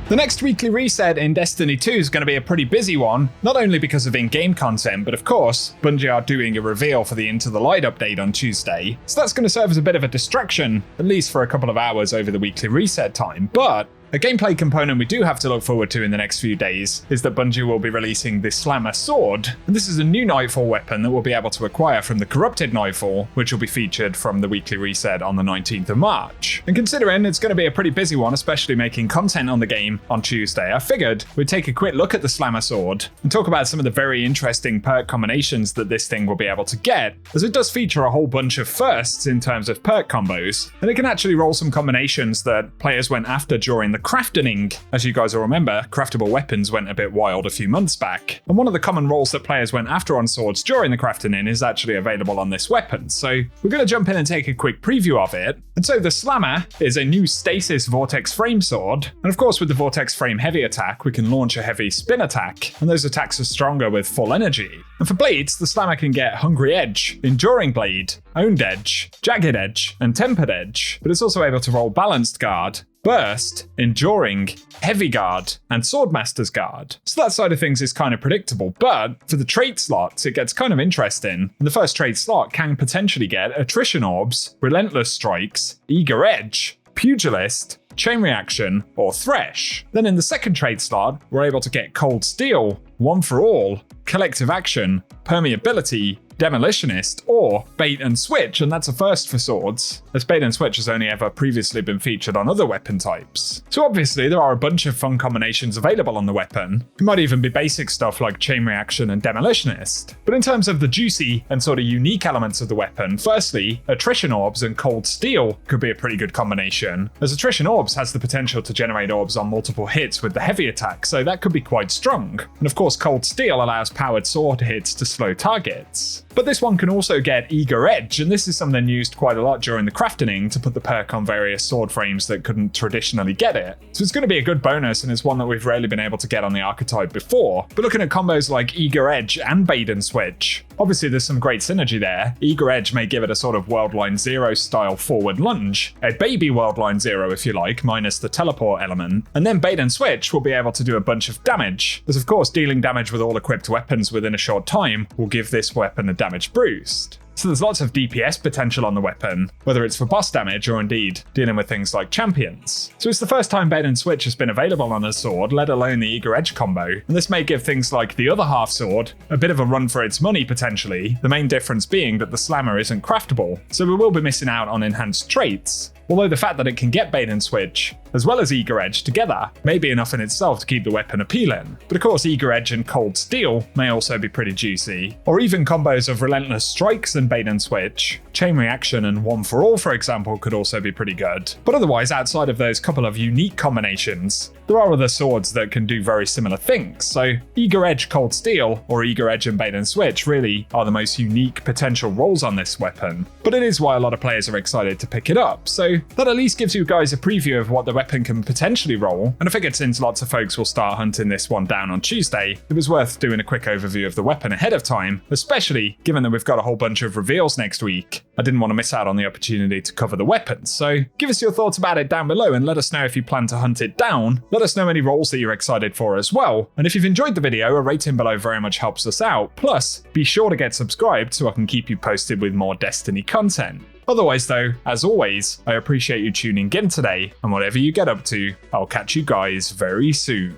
The next weekly reset in Destiny 2 is going to be a pretty busy one, not only because of in-game content, but of course, Bungie are doing a reveal for the Into the Light update on Tuesday, so that's going to serve as a bit of a distraction, at least for a couple of hours over the weekly reset time, but a gameplay component we do have to look forward to in the next few days is that Bungie will be releasing the Slammer Sword, and this is a new Nightfall weapon that we'll be able to acquire from the Corrupted Nightfall, which will be featured from the weekly reset on the 19th of March. And considering it's going to be a pretty busy one, especially making content on the game on Tuesday, I figured we'd take a quick look at the Slammer Sword and talk about some of the very interesting perk combinations that this thing will be able to get, as it does feature a whole bunch of firsts in terms of perk combos, and it can actually roll some combinations that players went after during the crafting. As you guys will remember, craftable weapons went a bit wild a few months back, and one of the common rolls that players went after on swords during the crafting is actually available on this weapon, so we're going to jump in and take a quick preview of it. And so the Slammer is a new stasis vortex frame sword, and of course with the vortex frame heavy attack we can launch a heavy spin attack, and those attacks are stronger with full energy. And for blades, the Slammer can get Hungry Edge, Enduring Blade, Owned Edge, Jagged Edge, and Tempered Edge, but it's also able to roll Balanced Guard, Burst, Enduring, Heavy Guard, and Swordmaster's Guard. So that side of things is kind of predictable, but for the trait slots, it gets kind of interesting. And the first trait slot can potentially get Attrition Orbs, Relentless Strikes, Eager Edge, Pugilist, Chain Reaction, or Thresh. Then in the second trait slot, we're able to get Cold Steel, One for All, Collective Action, Permeability, Demolitionist, or Bait and Switch, and that's a first for swords, as Bait and Switch has only ever previously been featured on other weapon types. So obviously there are a bunch of fun combinations available on the weapon. It might even be basic stuff like Chain Reaction and Demolitionist. But in terms of the juicy and sort of unique elements of the weapon, firstly, Attrition Orbs and Cold Steel could be a pretty good combination, as Attrition Orbs has the potential to generate orbs on multiple hits with the heavy attack, so that could be quite strong. And of course Cold Steel allows powered sword hits to slow targets. But this one can also get Eager Edge, and this is something used quite a lot during the crafting to put the perk on various sword frames that couldn't traditionally get it. So it's going to be a good bonus, and it's one that we've rarely been able to get on the archetype before. But looking at combos like Eager Edge and Bait and Switch, obviously there's some great synergy there. Eager Edge may give it a sort of Worldline Zero style forward lunge, a baby Worldline Zero if you like, minus the teleport element, and then Bait and Switch will be able to do a bunch of damage, as of course dealing damage with all equipped weapons within a short time will give this weapon a damage boost. So there's lots of DPS potential on the weapon, whether it's for boss damage or indeed dealing with things like champions. So it's the first time Bait and Switch has been available on a sword, let alone the Eager Edge combo, and this may give things like the other half sword a bit of a run for its money potentially, the main difference being that the Slammer isn't craftable, so we will be missing out on enhanced traits. Although the fact that it can get Bait and Switch, as well as Eager Edge together, may be enough in itself to keep the weapon appealing. But of course Eager Edge and Cold Steel may also be pretty juicy, or even combos of Relentless Strikes and Bait and Switch, Chain Reaction and One for All for example could also be pretty good. But otherwise, outside of those couple of unique combinations, there are other swords that can do very similar things, so Eager Edge Cold Steel or Eager Edge and Bait and Switch really are the most unique potential rolls on this weapon, but it is why a lot of players are excited to pick it up, so that at least gives you guys a preview of what the weapon can potentially roll, and I figured since lots of folks will start hunting this one down on Tuesday, it was worth doing a quick overview of the weapon ahead of time, especially given that we've got a whole bunch of reveals next week. I didn't want to miss out on the opportunity to cover the weapon, so give us your thoughts about it down below and let us know if you plan to hunt it down. Let us know any rolls that you're excited for as well, and if you've enjoyed the video, a rating below very much helps us out, plus be sure to get subscribed so I can keep you posted with more Destiny content. Otherwise though, as always, I appreciate you tuning in today, and whatever you get up to, I'll catch you guys very soon.